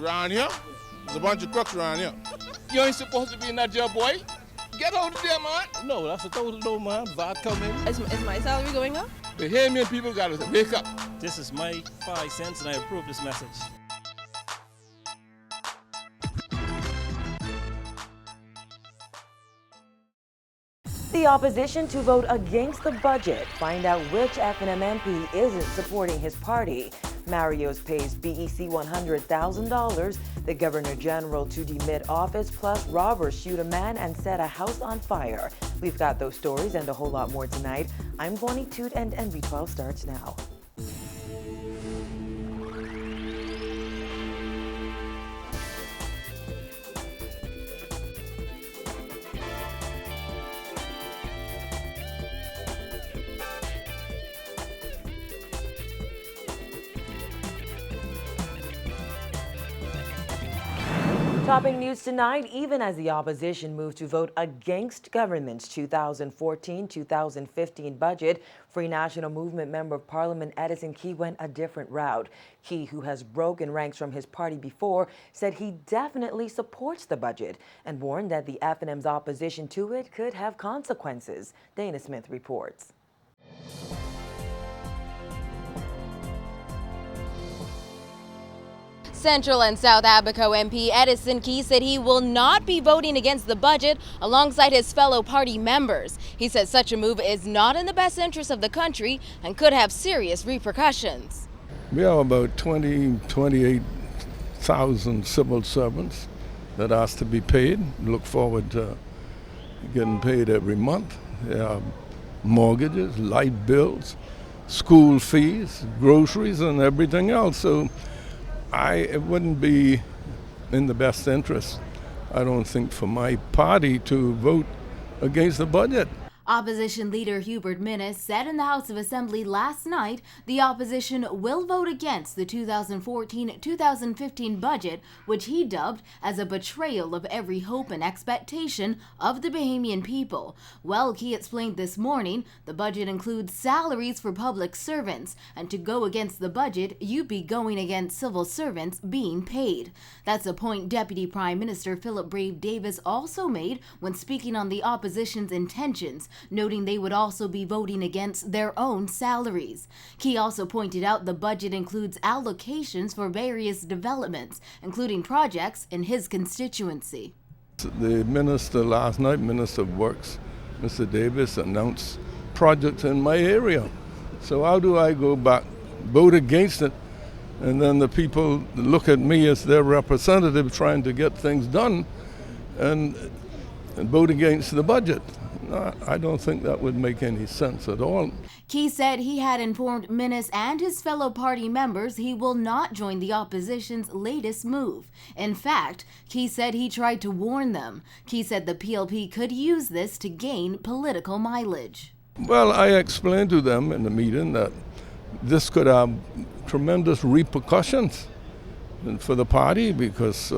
around here. There's a bunch of crooks around here. You ain't supposed to be in that job, boy. Get out of there, man. No, that's a total no, man. I come in. Is my salary going up? The Bahamian people got to wake up. This is my 5 cents and I approve this message. The opposition to vote against the budget. Find out which F&M MP isn't supporting his party. Marios pays BEC $100,000, the Governor General to demit office, plus robbers shoot a man and set a house on fire. We've got those stories and a whole lot more tonight. I'm Bonnie Toot and NV12 starts now. Topping news tonight, even as the opposition moved to vote against government's 2014-2015 budget, Free National Movement Member of Parliament Edison Key went a different route. Key, who has broken ranks from his party before, said he definitely supports the budget and warned that the F&M's opposition to it could have consequences. Dana Smith reports. Central and South Abaco MP Edison Key said he will not be voting against the budget alongside his fellow party members. He said such a move is not in the best interest of the country and could have serious repercussions. We have about 28,000 civil servants that ask to be paid. Look forward to getting paid every month. They have mortgages, light bills, school fees, groceries, and everything else. So it wouldn't be in the best interest, I don't think, for my party to vote against the budget. Opposition leader Hubert Minnis said in the House of Assembly last night the opposition will vote against the 2014-2015 budget, which he dubbed as a betrayal of every hope and expectation of the Bahamian people. Well, he explained this morning the budget includes salaries for public servants, and to go against the budget, you'd be going against civil servants being paid. That's a point Deputy Prime Minister Philip Brave Davis also made when speaking on the opposition's intentions, noting they would also be voting against their own salaries. Key also pointed out the budget includes allocations for various developments, including projects in his constituency. The minister last night, Minister of Works, Mr. Davis, announced projects in my area. So how do I go back, vote against it, and then the people look at me as their representative trying to get things done and vote against the budget? I don't think that would make any sense at all. Key said he had informed Minnis and his fellow party members he will not join the opposition's latest move. In fact, Key said he tried to warn them. Key said the PLP could use this to gain political mileage. Well, I explained to them in the meeting that this could have tremendous repercussions for the party because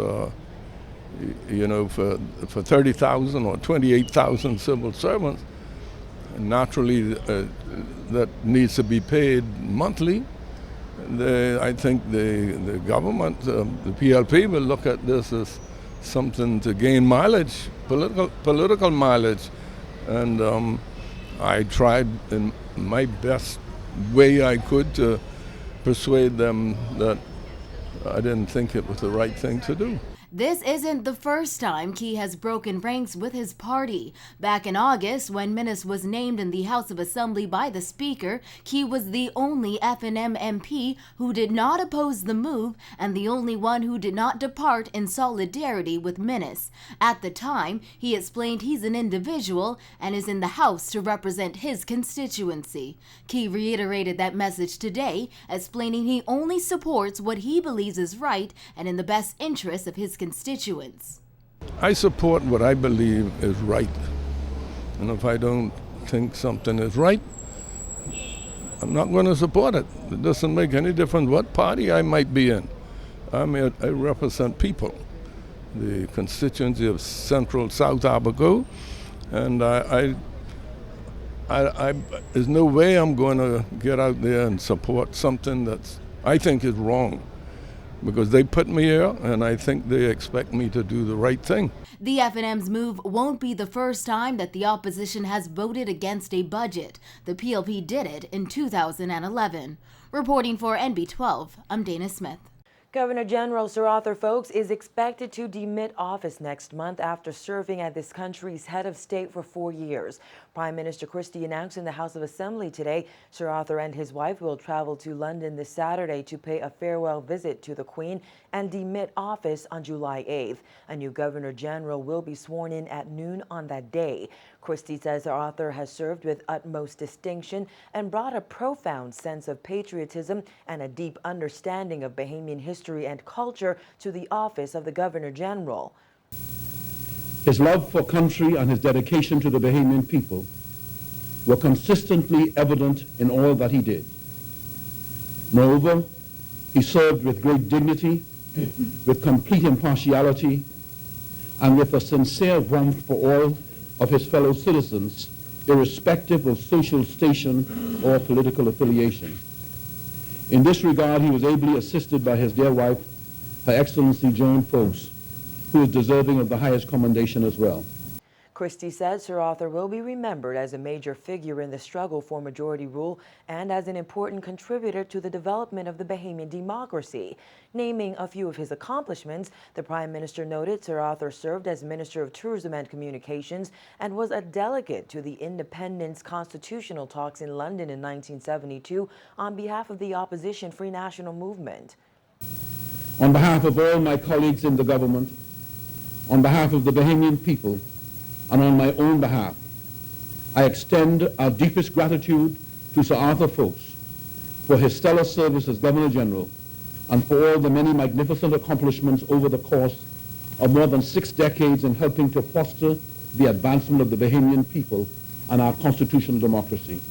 you know, for 30,000 or 28,000 civil servants, naturally that needs to be paid monthly. I think the government, the PLP, will look at this as something to gain mileage, political mileage, and I tried in my best way I could to persuade them that I didn't think it was the right thing to do. This isn't the first time Key has broken ranks with his party. Back in August, when Minnis was named in the House of Assembly by the Speaker, Key was the only F&M MP who did not oppose the move and the only one who did not depart in solidarity with Minnis. At the time, he explained he's an individual and is in the House to represent his constituency. Key reiterated that message today, explaining he only supports what he believes is right and in the best interest of his constituents. I support what I believe is right. And if I don't think something is right, I'm not going to support it. It doesn't make any difference what party I might be in. I represent people, the constituency of Central South Abaco, and there's no way I'm going to get out there and support something that I think is wrong. because they put me here, and I think they expect me to do the right thing. The FNM's move won't be the first time that the opposition has voted against a budget. The PLP did it in 2011. Reporting for NB12, I'm Dana Smith. Governor General Sir Arthur Folkes is expected to demit office next month after serving as this country's head of state for 4 years. Prime Minister Christie announced in the House of Assembly today Sir Arthur and his wife will travel to London this Saturday to pay a farewell visit to the Queen and demit office on July 8th. A new Governor General will be sworn in at noon on that day. Christie says Sir Arthur has served with utmost distinction and brought a profound sense of patriotism and a deep understanding of Bahamian history and culture to the office of the Governor General. His love for country and his dedication to the Bahamian people were consistently evident in all that he did. Moreover, he served with great dignity, with complete impartiality, and with a sincere warmth for all of his fellow citizens, irrespective of social station or political affiliation. In this regard, he was ably assisted by his dear wife, Her Excellency Joan Folkes, who is deserving of the highest commendation as well. Christie said Sir Arthur will be remembered as a major figure in the struggle for majority rule and as an important contributor to the development of the Bahamian democracy. Naming a few of his accomplishments, the Prime Minister noted Sir Arthur served as Minister of Tourism and Communications and was a delegate to the independence constitutional talks in London in 1972 on behalf of the opposition Free National Movement. On behalf of all my colleagues in the government, on behalf of the Bahamian people, and on my own behalf, I extend our deepest gratitude to Sir Arthur Folkes for his stellar service as Governor General and for all the many magnificent accomplishments over the course of more than 6 decades in helping to foster the advancement of the Bahamian people and our constitutional democracy.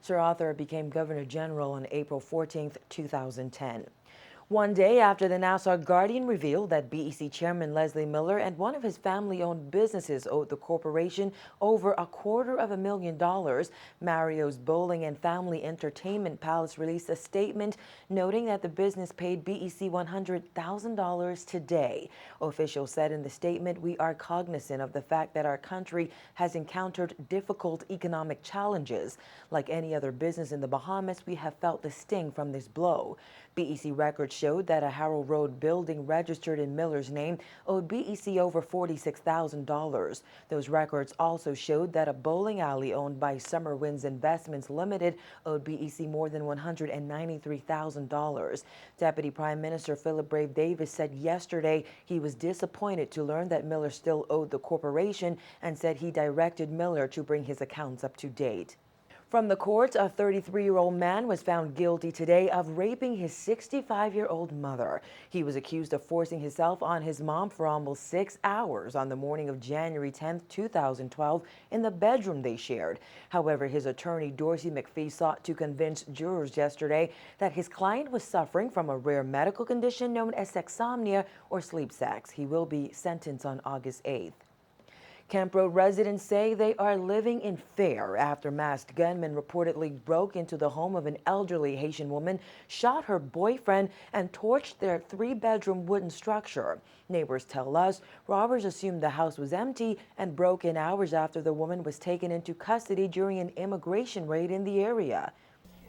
Sir Arthur became Governor General on April 14, 2010. One day after the Nassau Guardian revealed that BEC Chairman Leslie Miller and one of his family-owned businesses owed the corporation over $250,000, Mario's Bowling and Family Entertainment Palace released a statement noting that the business paid BEC $100,000 today. Officials said in the statement, "We are cognizant of the fact that our country has encountered difficult economic challenges. Like any other business in the Bahamas, we have felt the sting from this blow." BEC records showed that a Harrow Road building registered in Miller's name owed BEC over $46,000. Those records also showed that a bowling alley owned by Summer Winds Investments Limited owed BEC more than $193,000. Deputy Prime Minister Philip Brave Davis said yesterday he was disappointed to learn that Miller still owed the corporation and said he directed Miller to bring his accounts up to date. From the courts, a 33-year-old man was found guilty today of raping his 65-year-old mother. He was accused of forcing himself on his mom for almost 6 hours on the morning of January 10, 2012, in the bedroom they shared. However, his attorney, Dorsey McPhee, sought to convince jurors yesterday that his client was suffering from a rare medical condition known as sexsomnia or sleep sex. He will be sentenced on August 8th. Camp Road residents say they are living in fear after masked gunmen reportedly broke into the home of an elderly Haitian woman, shot her boyfriend, and torched their 3-bedroom wooden structure. Neighbors tell us robbers assumed the house was empty and broke in hours after the woman was taken into custody during an immigration raid in the area.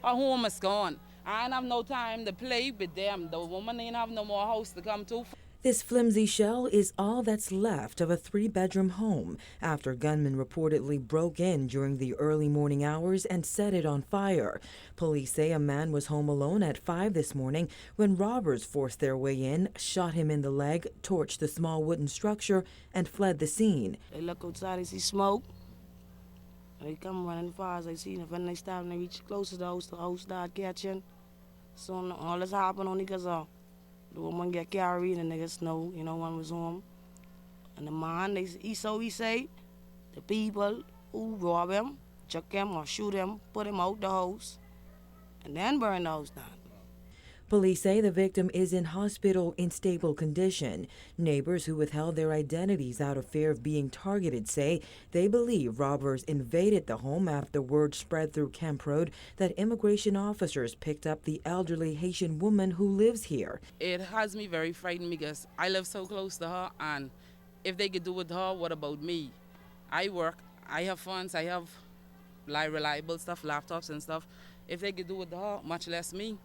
Our home is gone. I ain't have no time to play with them. The woman ain't have no more house to come to. This flimsy shell is all that's left of a 3-bedroom home after gunmen reportedly broke in during the early morning hours and set it on fire. Police say a man was home alone at 5 this morning when robbers forced their way in, shot him in the leg, torched the small wooden structure, and fled the scene. They look outside, they see smoke. They come running fast, they see when they stop and they reach close to the house start catching. So all this happened only because the woman get carried and the niggas know, one was home. And the man, he say, the people who rob him, chuck him or shoot him, put him out the house, and then burn the house down. Police say the victim is in hospital in stable condition. Neighbors who withheld their identities out of fear of being targeted say they believe robbers invaded the home after word spread through Kemp Road that immigration officers picked up the elderly Haitian woman who lives here. It has me very frightened because I live so close to her, and if they could do with her, what about me? I work, I have funds, I have reliable stuff, laptops and stuff. If they could do with her, much less me.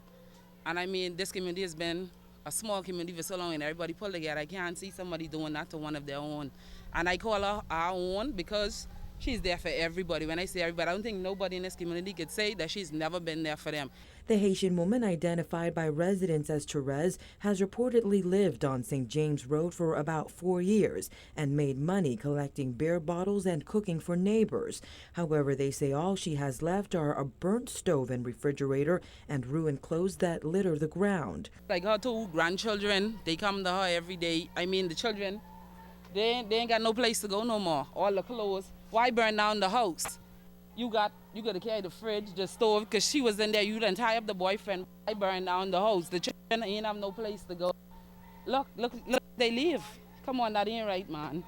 And I mean, this community has been a small community for so long, and everybody pulled together. I can't see somebody doing that to one of their own. And I call her our own because she's there for everybody. When I say everybody, I don't think nobody in this community could say that she's never been there for them. The Haitian woman, identified by residents as Therese, has reportedly lived on St. James Road for about 4 years and made money collecting beer bottles and cooking for neighbors. However, they say all she has left are a burnt stove and refrigerator and ruined clothes that litter the ground. Like her 2 grandchildren, they come to her every day. I mean, the children, they ain't got no place to go no more. All the clothes. Why burn down the house? You got to carry the fridge, the stove, because she was in there. You done tie up the boyfriend. I burned down the house. The children ain't have no place to go. Look, they leave. Come on, that ain't right, man.